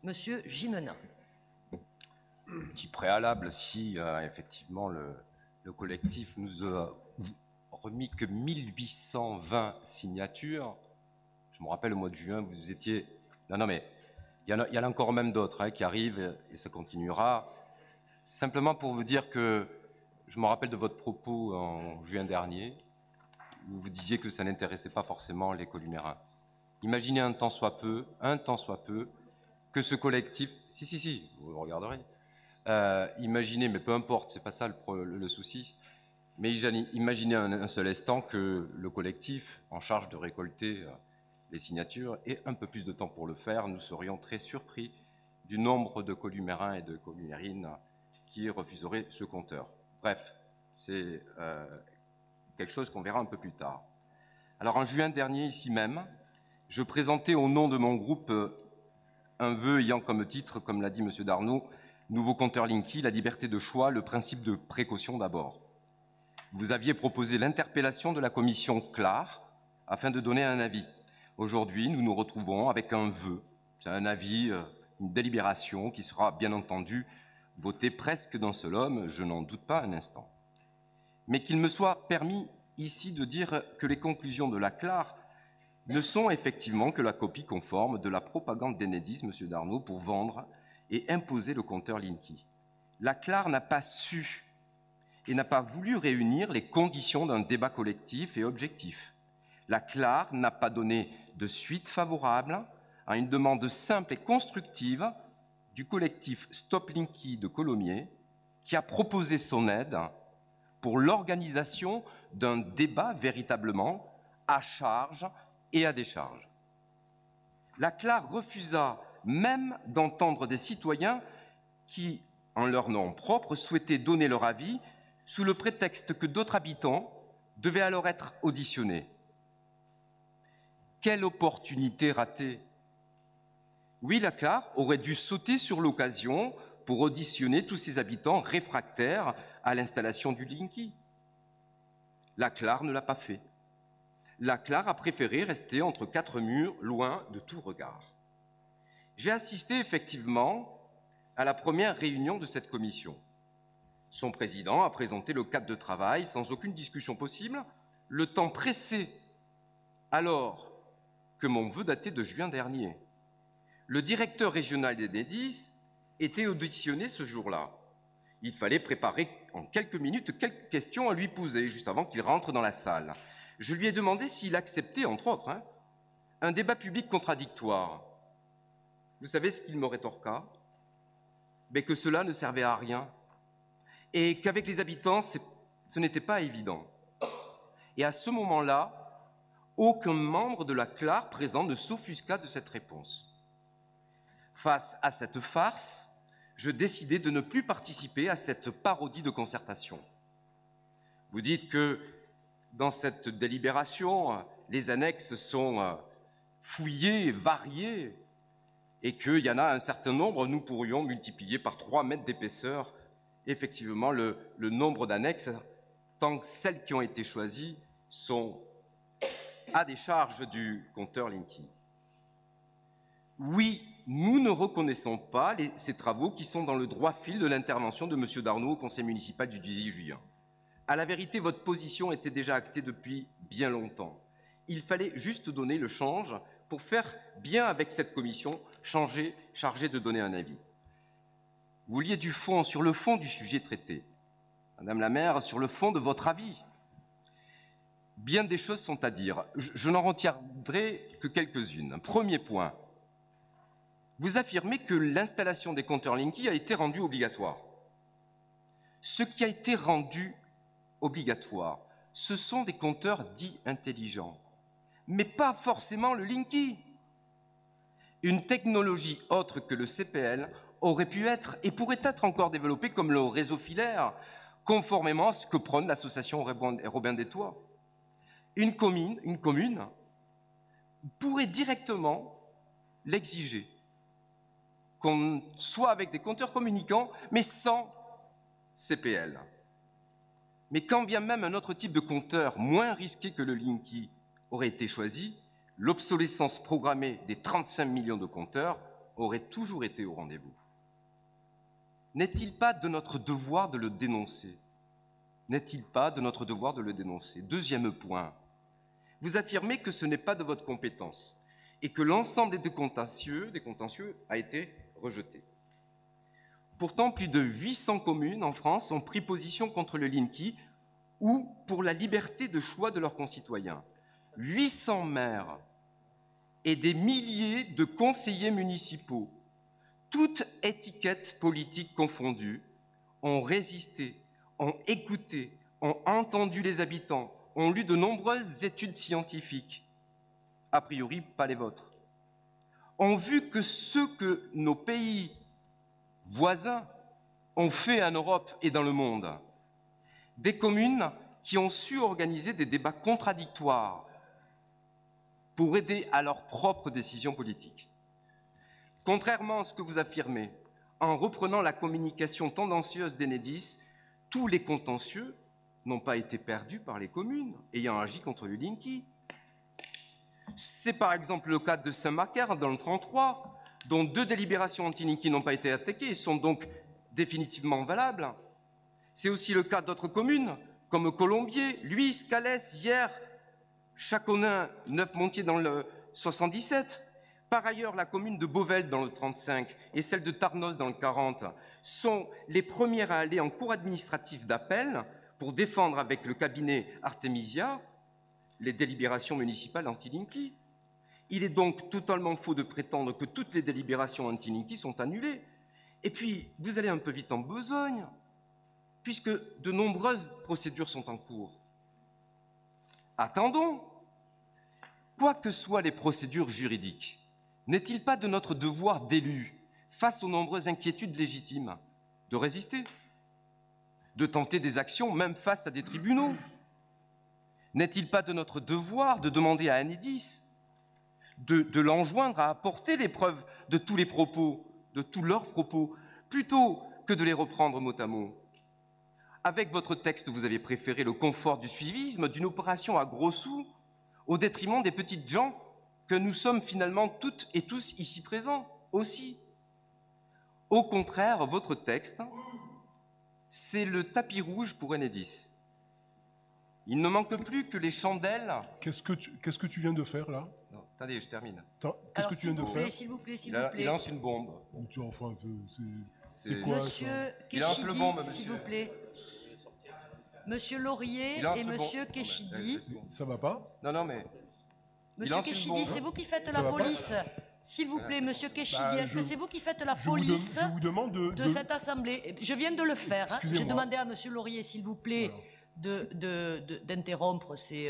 Monsieur Gimena. Petit préalable, si effectivement le collectif nous a remis que 1820 signatures, je me rappelle au mois de juin, vous étiez... Non, mais il y en a encore même d'autres qui arrivent et ça continuera. Simplement pour vous dire que je me rappelle de votre propos en juin dernier, où vous disiez que ça n'intéressait pas forcément les Columérins. Imaginez un tant soit peu, que ce collectif... Si, vous le regarderez. Imaginez, mais peu importe, c'est pas ça le souci, mais imaginez un seul instant que le collectif en charge de récolter les signatures ait un peu plus de temps pour le faire. Nous serions très surpris du nombre de columérins et de columérines qui refuseraient ce compteur. Bref, c'est quelque chose qu'on verra un peu plus tard. Alors en juin dernier, ici même, je présentais au nom de mon groupe un vœu ayant comme titre, comme l'a dit M. Darnaud, nouveau compteur Linky, la liberté de choix, le principe de précaution d'abord. Vous aviez proposé l'interpellation de la commission CLAR afin de donner un avis. Aujourd'hui, nous nous retrouvons avec un vœu, un avis, une délibération qui sera bien entendu votée presque d'un seul homme, je n'en doute pas un instant. Mais qu'il me soit permis ici de dire que les conclusions de la CLAR ne sont effectivement que la copie conforme de la propagande d'Enedis, M. Darnaud, pour vendre et imposer le compteur Linky. La CLAR n'a pas su et n'a pas voulu réunir les conditions d'un débat collectif et objectif. La CLAR n'a pas donné de suite favorable à une demande simple et constructive du collectif Stop Linky de Colomiers, qui a proposé son aide pour l'organisation d'un débat véritablement à charge et à décharge. La CLAR refusa même d'entendre des citoyens qui, en leur nom propre, souhaitaient donner leur avis sous le prétexte que d'autres habitants devaient alors être auditionnés. Quelle opportunité ratée! Oui, la CLAR aurait dû sauter sur l'occasion pour auditionner tous ces habitants réfractaires à l'installation du Linky. La CLAR ne l'a pas fait. La CLAR a préféré rester entre quatre murs, loin de tout regard. J'ai assisté effectivement à la première réunion de cette commission. Son président a présenté le cadre de travail sans aucune discussion possible, le temps pressé, alors que mon vœu datait de juin dernier. Le directeur régional d'Enedis était auditionné ce jour-là. Il fallait préparer en quelques minutes quelques questions à lui poser, juste avant qu'il rentre dans la salle. Je lui ai demandé s'il acceptait, entre autres, un débat public contradictoire. Vous savez ce qu'il me rétorqua? Mais que cela ne servait à rien et qu'avec les habitants, ce n'était pas évident. Et à ce moment-là, aucun membre de la CLAR présent ne s'offusqua de cette réponse. Face à cette farce, je décidai de ne plus participer à cette parodie de concertation. Vous dites que dans cette délibération, les annexes sont fouillées, variées, et qu'il y en a un certain nombre, nous pourrions multiplier par 3 mètres d'épaisseur, effectivement, le nombre d'annexes, tant que celles qui ont été choisies sont à décharge du compteur Linky. Oui, nous ne reconnaissons pas ces travaux qui sont dans le droit fil de l'intervention de M. Darnaud au conseil municipal du 18 juillet. À la vérité, votre position était déjà actée depuis bien longtemps. Il fallait juste donner le change pour faire bien avec cette commission chargée de donner un avis. Vous vouliez du fond, sur le fond du sujet traité. Madame la maire, sur le fond de votre avis. Bien des choses sont à dire. Je n'en retiendrai que quelques-unes. Premier point. Vous affirmez que l'installation des compteurs Linky a été rendue obligatoire. Ce qui a été rendu obligatoire, ce sont des compteurs dits intelligents, mais pas forcément le Linky. Une technologie autre que le CPL aurait pu être et pourrait être encore développée comme le réseau filaire, conformément à ce que prône l'association Robin des Toits. Une commune pourrait directement l'exiger, qu'on soit avec des compteurs communicants, mais sans CPL. Mais quand bien même un autre type de compteur moins risqué que le Linky aurait été choisi, l'obsolescence programmée des 35 millions de compteurs aurait toujours été au rendez-vous. N'est-il pas de notre devoir de le dénoncer? N'est-il pas de notre devoir de le dénoncer? Deuxième point, vous affirmez que ce n'est pas de votre compétence et que l'ensemble des contentieux a été rejeté. Pourtant, plus de 800 communes en France ont pris position contre le Linky ou pour la liberté de choix de leurs concitoyens. 800 maires et des milliers de conseillers municipaux, toutes étiquettes politiques confondues, ont résisté, ont écouté, ont entendu les habitants, ont lu de nombreuses études scientifiques, a priori pas les vôtres, ont vu que ce que nos pays voisins ont fait en Europe et dans le monde, des communes qui ont su organiser des débats contradictoires pour aider à leurs propres décisions politiques. Contrairement à ce que vous affirmez, en reprenant la communication tendancieuse d'Enedis, tous les contentieux n'ont pas été perdus par les communes ayant agi contre le Linky. C'est par exemple le cas de Saint-Macaire dans le 33, dont 2 délibérations anti-Linky n'ont pas été attaquées et sont donc définitivement valables. C'est aussi le cas d'autres communes, comme Colombier, Luis, Calès, Hyères, Châconnin, Neuf-Montier dans le 77. Par ailleurs, la commune de Beauvais dans le 35 et celle de Tarnos dans le 40 sont les premières à aller en cour administrative d'appel pour défendre avec le cabinet Artemisia les délibérations municipales anti-Linky. Il est donc totalement faux de prétendre que toutes les délibérations anti-Linky sont annulées. Et puis, vous allez un peu vite en besogne, puisque de nombreuses procédures sont en cours. Attendons. Quoi que soient les procédures juridiques, n'est-il pas de notre devoir d'élus, face aux nombreuses inquiétudes légitimes, de résister, de tenter des actions, même face à des tribunaux? N'est-il pas de notre devoir de demander à Enedis de l'enjoindre à apporter les preuves de tous les propos, de tous leurs propos, plutôt que de les reprendre mot à mot? Avec votre texte, vous avez préféré le confort du suivisme, d'une opération à gros sous, au détriment des petites gens que nous sommes finalement toutes et tous ici présents aussi. Au contraire, votre texte, c'est le tapis rouge pour Enedis. Il ne manque plus que les chandelles. Qu'est-ce que tu viens de faire là? Non, attendez, je termine. Qu'est-ce que tu viens de faire? S'il vous plaît, s'il vous plaît. Il lance une bombe. Enfin, c'est quoi Monsieur Il lance le bombe, Kéchidi, s'il monsieur. vous plaît. Monsieur Laurier et Monsieur Kéchidi. Ça va pas? Non, mais... Monsieur Kéchidi, c'est vous qui faites la police. S'il vous plaît, Monsieur Kéchidi, est-ce que c'est vous qui faites la police je vous demande de cette assemblée? Je viens de le faire. Hein. J'ai demandé à Monsieur Laurier, s'il vous plaît, d'interrompre ces...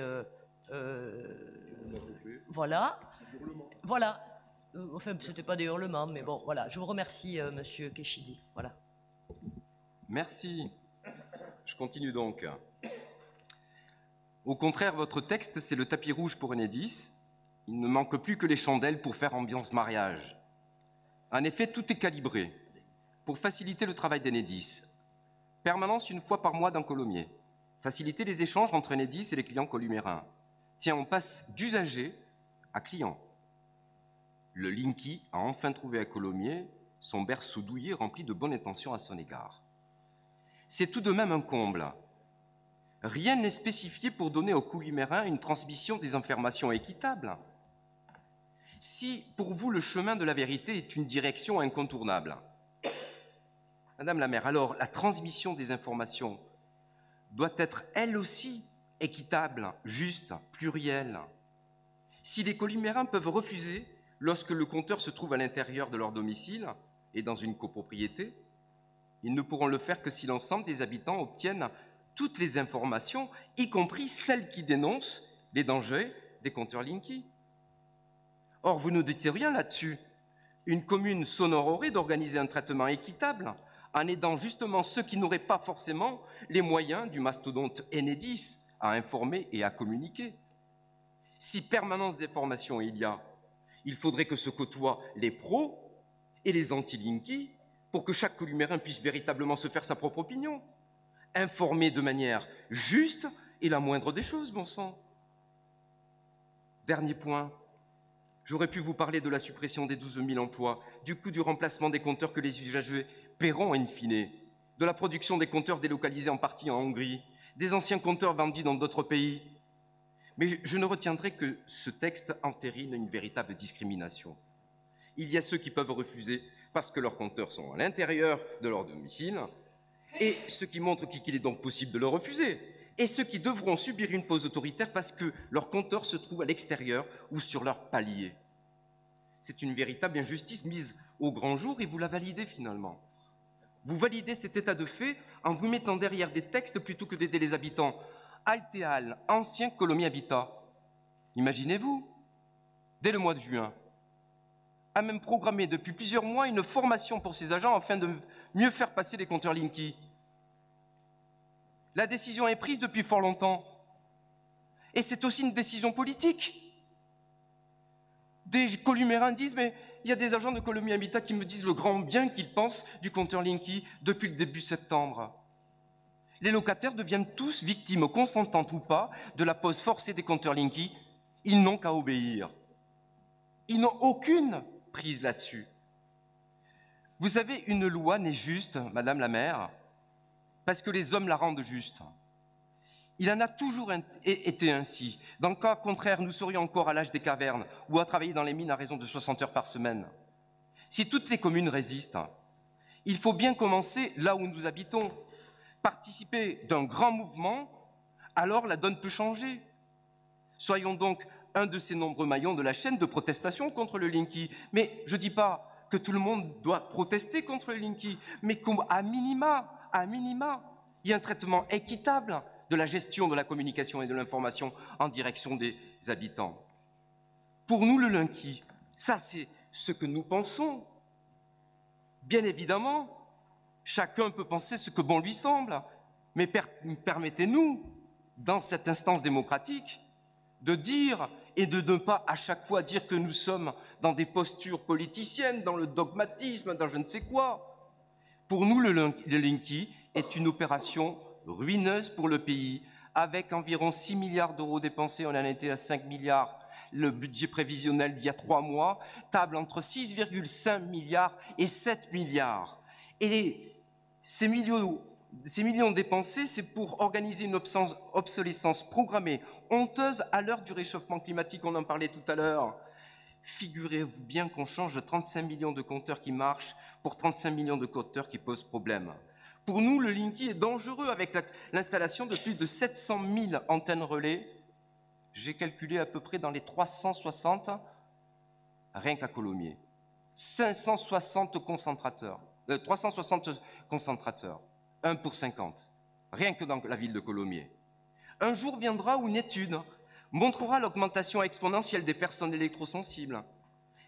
voilà. Voilà. Enfin, ce n'était pas des hurlements, mais bon, voilà. Je vous remercie, Monsieur Kéchidi. Voilà. Merci. Je continue donc. Au contraire, votre texte, c'est le tapis rouge pour Enedis. Il ne manque plus que les chandelles pour faire ambiance mariage. En effet, tout est calibré pour faciliter le travail d'Enedis. Permanence une fois par mois dans Colomiers. Faciliter les échanges entre Enedis et les clients columérins. Tiens, on passe d'usager à client. Le Linky a enfin trouvé à Colomiers son berceau douillet rempli de bonnes intentions à son égard. C'est tout de même un comble. Rien n'est spécifié pour donner aux columérins une transmission des informations équitable. Si, pour vous, le chemin de la vérité est une direction incontournable, Madame la maire, alors la transmission des informations doit être, elle aussi, équitable, juste, plurielle. Si les columérins peuvent refuser lorsque le compteur se trouve à l'intérieur de leur domicile et dans une copropriété, ils ne pourront le faire que si l'ensemble des habitants obtiennent toutes les informations, y compris celles qui dénoncent les dangers des compteurs Linky. Or, vous ne dites rien là-dessus. Une commune s'honorerait d'organiser un traitement équitable en aidant justement ceux qui n'auraient pas forcément les moyens du mastodonte Enedis à informer et à communiquer. Si permanence d'information il y a, il faudrait que se côtoient les pros et les anti-Linky pour que chaque columérin puisse véritablement se faire sa propre opinion. Informer de manière juste est la moindre des choses, bon sang. Dernier point, j'aurais pu vous parler de la suppression des 12 000 emplois du coût du remplacement des compteurs que les usagers paieront in fine, de la production des compteurs délocalisés en partie en Hongrie, des anciens compteurs vendus dans d'autres pays. Mais je ne retiendrai que ce texte entérine une véritable discrimination. Il y a ceux qui peuvent refuser parce que leurs compteurs sont à l'intérieur de leur domicile, et ce qui montre qu'il est donc possible de le refuser, et ceux qui devront subir une pause autoritaire parce que leur compteur se trouve à l'extérieur ou sur leur palier. C'est une véritable injustice mise au grand jour et vous la validez finalement. Vous validez cet état de fait en vous mettant derrière des textes plutôt que d'aider les habitants. Altéal, ancien Colomiers Habitat, imaginez-vous, dès le mois de juin, a même programmé depuis plusieurs mois une formation pour ses agents afin de mieux faire passer les compteurs Linky. La décision est prise depuis fort longtemps. Et c'est aussi une décision politique. Des Columérains disent, mais il y a des agents de Colomiers Habitat qui me disent le grand bien qu'ils pensent du compteur Linky depuis le début septembre. Les locataires deviennent tous victimes, consentantes ou pas, de la pose forcée des compteurs Linky. Ils n'ont qu'à obéir. Ils n'ont aucune prise là-dessus. Vous savez, une loi n'est juste, Madame la maire, parce que les hommes la rendent juste. Il en a toujours été ainsi. Dans le cas contraire, nous serions encore à l'âge des cavernes ou à travailler dans les mines à raison de 60 heures par semaine. Si toutes les communes résistent, il faut bien commencer là où nous habitons. Participer d'un grand mouvement, alors la donne peut changer. Soyons donc un de ces nombreux maillons de la chaîne de protestation contre le Linky. Mais je ne dis pas que tout le monde doit protester contre le Linky, mais qu'à minima, il y a un traitement équitable de la gestion de la communication et de l'information en direction des habitants. Pour nous, le Linky, ça c'est ce que nous pensons. Bien évidemment, chacun peut penser ce que bon lui semble, mais permettez-nous, dans cette instance démocratique, de dire et de ne pas à chaque fois dire que nous sommes dans des postures politiciennes, dans le dogmatisme, dans je ne sais quoi. Pour nous, le Linky est une opération ruineuse pour le pays, avec environ 6 milliards d'euros dépensés, on en était à 5 milliards. Le budget prévisionnel d'il y a 3 mois table entre 6,5 milliards et 7 milliards. Et ces millions dépensés, c'est pour organiser une obsolescence programmée, honteuse à l'heure du réchauffement climatique, on en parlait tout à l'heure. Figurez-vous bien qu'on change de 35 millions de compteurs qui marchent pour 35 millions de compteurs qui posent problème. Pour nous, le Linky est dangereux avec l'installation de plus de 700 000 antennes relais. J'ai calculé à peu près dans les 360, rien qu'à Colomiers. 360 concentrateurs, 1 pour 50, rien que dans la ville de Colomiers. Un jour viendra où une étude montrera l'augmentation exponentielle des personnes électrosensibles.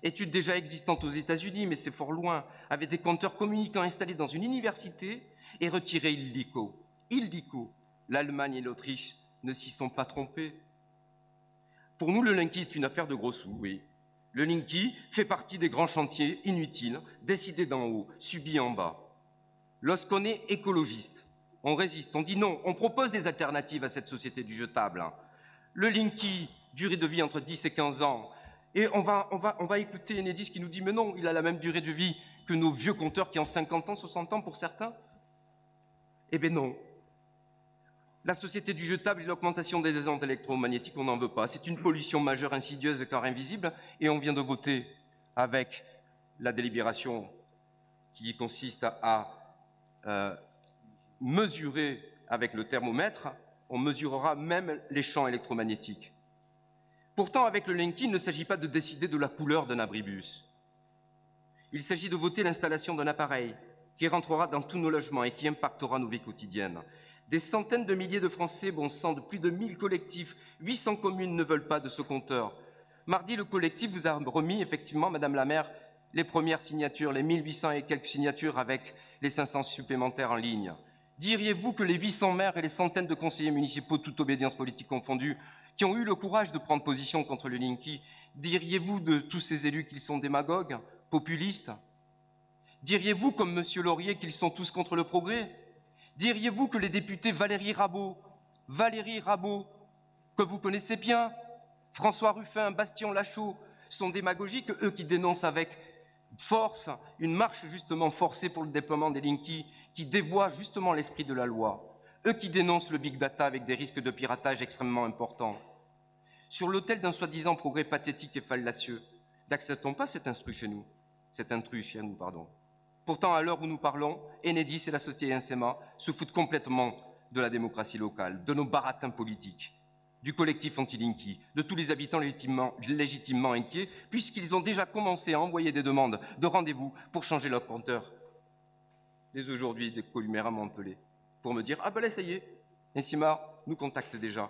Étude déjà existante aux États-Unis, mais c'est fort loin, avec des compteurs communicants installés dans une université et retirés illico. Illico. L'Allemagne et l'Autriche ne s'y sont pas trompés. Pour nous, le Linky est une affaire de gros sous, oui. Le Linky fait partie des grands chantiers inutiles, décidés d'en haut, subis en bas. Lorsqu'on est écologiste, on résiste, on dit non, on propose des alternatives à cette société du jetable. Le Linky, durée de vie entre 10 et 15 ans, et on va écouter Enedis qui nous dit mais non, il a la même durée de vie que nos vieux compteurs qui ont 50 ans, 60 ans pour certains. Eh bien non. La société du jetable et l'augmentation des ondes électromagnétiques, on n'en veut pas. C'est une pollution majeure, insidieuse, car invisible, et on vient de voter avec la délibération qui consiste à mesurer avec le thermomètre, on mesurera même les champs électromagnétiques. Pourtant, avec le Linky, il ne s'agit pas de décider de la couleur d'un abribus. Il s'agit de voter l'installation d'un appareil qui rentrera dans tous nos logements et qui impactera nos vies quotidiennes. Des centaines de milliers de Français, bon sang, de plus de 1000 collectifs, 800 communes ne veulent pas de ce compteur. Mardi, le collectif vous a remis, effectivement, Madame la maire, les premières signatures, les 1800 et quelques signatures avec les 500 supplémentaires en ligne. Diriez-vous que les 800 maires et les centaines de conseillers municipaux, toute obédience politique confondue, qui ont eu le courage de prendre position contre le Linky, diriez-vous de tous ces élus qu'ils sont démagogues, populistes? Diriez-vous, comme M. Laurier, qu'ils sont tous contre le progrès? Diriez-vous que les députés Valérie Rabault, que vous connaissez bien, François Ruffin, Bastien Lachaud, sont démagogiques, eux qui dénoncent avec force, une marche justement forcée pour le déploiement des Linky qui dévoient justement l'esprit de la loi, eux qui dénoncent le big data avec des risques de piratage extrêmement importants. Sur l'autel d'un soi-disant progrès pathétique et fallacieux, n'acceptons pas cet intrus chez nous, pardon. Pourtant, à l'heure où nous parlons, Enedis et la société NSEMA se foutent complètement de la démocratie locale, de nos baratins politiques, du collectif anti-Linky, de tous les habitants légitimement inquiets, puisqu'ils ont déjà commencé à envoyer des demandes de rendez-vous pour changer leur compteur. Dès aujourd'hui, des columnaires à Montpellier, pour me dire « Ah ben là, ça y est, NSEMA nous contacte déjà. »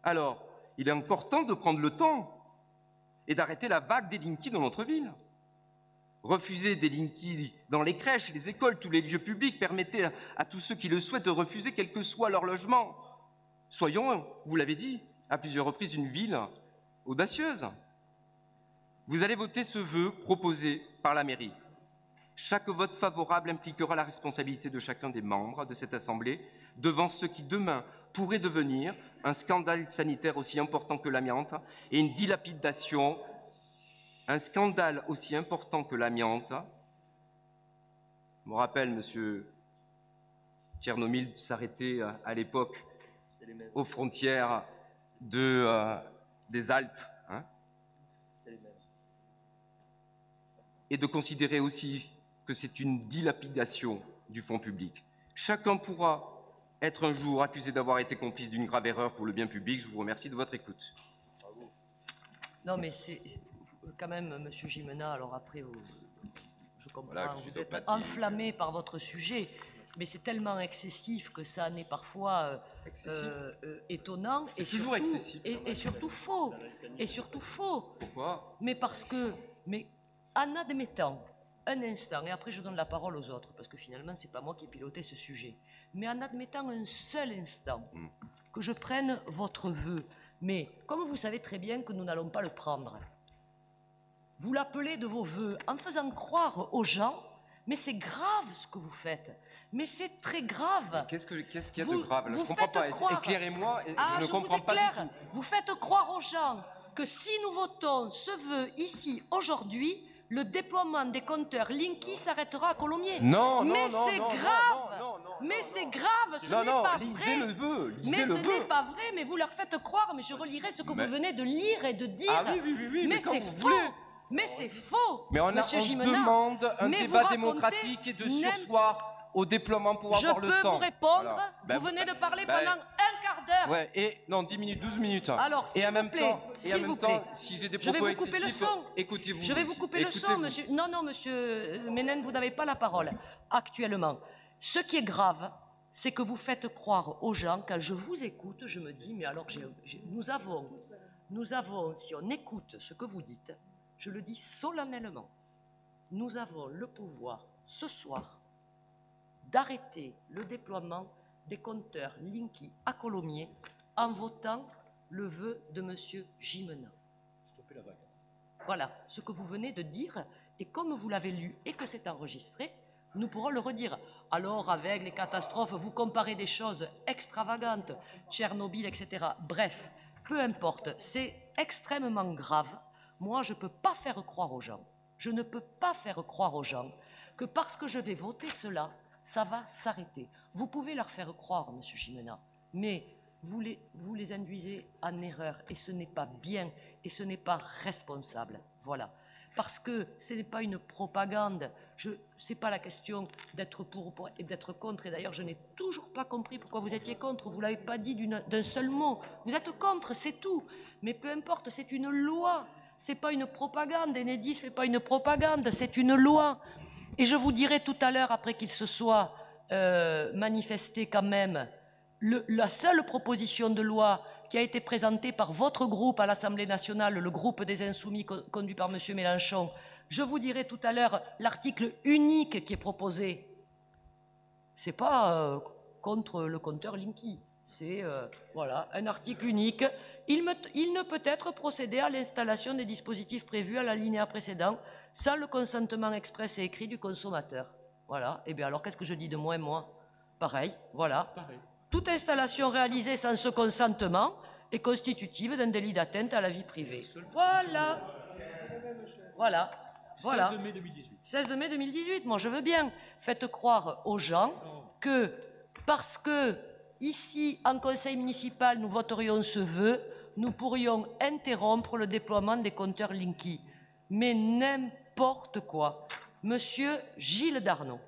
Alors, il est encore temps de prendre le temps et d'arrêter la vague des Linky dans notre ville. Refuser des Linky dans les crèches, les écoles, tous les lieux publics, permettez à tous ceux qui le souhaitent de refuser quel que soit leur logement. Soyons, vous l'avez dit, à plusieurs reprises, une ville audacieuse. Vous allez voter ce vœu proposé par la mairie. Chaque vote favorable impliquera la responsabilité de chacun des membres de cette Assemblée devant ce qui demain pourrait devenir un scandale sanitaire aussi important que l'amiante et une dilapidation, un scandale aussi important que l'amiante. Je me rappelle, monsieur Tchernomil s'arrêtait à l'époque aux frontières des Alpes, hein, et de considérer aussi que c'est une dilapidation du fonds public. Chacun pourra être un jour accusé d'avoir été complice d'une grave erreur pour le bien public. Je vous remercie de votre écoute. Non, mais c'est quand même, monsieur Gimena, alors après, je comprends, voilà, vous êtes enflammé par votre sujet, mais c'est tellement excessif que ça n'est parfois étonnant. C'est toujours excessif. Et surtout faux. Et surtout faux. Pourquoi? Mais parce que, en admettant un instant, et après je donne la parole aux autres, parce que finalement, ce n'est pas moi qui ai piloté ce sujet, mais en admettant un seul instant que je prenne votre vœu, mais comme vous savez très bien que nous n'allons pas le prendre, vous l'appelez de vos vœux en faisant croire aux gens, mais c'est grave ce que vous faites, mais c'est très grave. Qu'est-ce qu'il y a de grave? Je ne comprends pas, éclairez-moi, je ne comprends pas du tout. Vous faites croire aux gens que si nous votons ce vœu ici, aujourd'hui, le déploiement des compteurs Linky s'arrêtera à Colomiers. Non, mais c'est grave. Mais c'est grave, ce n'est pas vrai. Lisez le vœu. Mais ce n'est pas vrai, mais vous leur faites croire, mais je relirai ce que vous venez de lire et de dire. Ah oui, mais c'est faux. Mais c'est faux, mais on demande un débat démocratique et de sursoir au déploiement pour avoir le temps. Je peux vous répondre, vous venez de parler pendant un quart d'heure. Ouais, et non, 10 minutes, 12 minutes. Alors, et en même temps, si j'ai des propos excessifs, écoutez-vous. Je vais vous couper le son, monsieur. Non, monsieur Ménène, vous n'avez pas la parole actuellement. Ce qui est grave, c'est que vous faites croire aux gens, quand je vous écoute, je me dis, mais alors nous avons, si on écoute ce que vous dites, je le dis solennellement, nous avons le pouvoir, ce soir, d'arrêter le déploiement des compteurs Linky à Colomiers en votant le vœu de M. Gimena. Stopper la vague. Voilà ce que vous venez de dire, et comme vous l'avez lu et que c'est enregistré, nous pourrons le redire. Alors, avec les catastrophes, vous comparez des choses extravagantes, Tchernobyl, etc. Bref, peu importe, c'est extrêmement grave. Moi, je ne peux pas faire croire aux gens, que parce que je vais voter cela, ça va s'arrêter. Vous pouvez leur faire croire, M. Gimena, mais vous les induisez en erreur, et ce n'est pas bien, et ce n'est pas responsable. Voilà. Parce que ce n'est pas une propagande. Ce n'est pas la question d'être pour et d'être contre. Et d'ailleurs, je n'ai toujours pas compris pourquoi vous étiez contre. Vous ne l'avez pas dit d'un seul mot. Vous êtes contre, c'est tout. Mais peu importe, c'est une loi. Ce n'est pas une propagande. Enedis, ce n'est pas une propagande, c'est une loi. Et je vous dirai tout à l'heure, après qu'il se soit manifesté quand même, la seule proposition de loi qui a été présentée par votre groupe à l'Assemblée nationale, le groupe des Insoumis conduit par M. Mélenchon, je vous dirai tout à l'heure l'article unique qui est proposé. Ce n'est pas contre le compteur Linky. C'est voilà, un article unique. Il ne peut être procédé à l'installation des dispositifs prévus à l'alinéa précédent sans le consentement express et écrit du consommateur. Voilà. Et bien alors, qu'est-ce que je dis de moi? Pareil, voilà. Pareil. Toute installation réalisée sans ce consentement est constitutive d'un délit d'atteinte à la vie privée. Voilà. Voilà. Voilà. 16 mai 2018. 16 mai 2018, moi je veux bien. Faites croire aux gens que parce que ici, en conseil municipal, nous voterions ce vœu, nous pourrions interrompre le déploiement des compteurs Linky. Mais n'importe quoi. Monsieur Gilles Darnaud.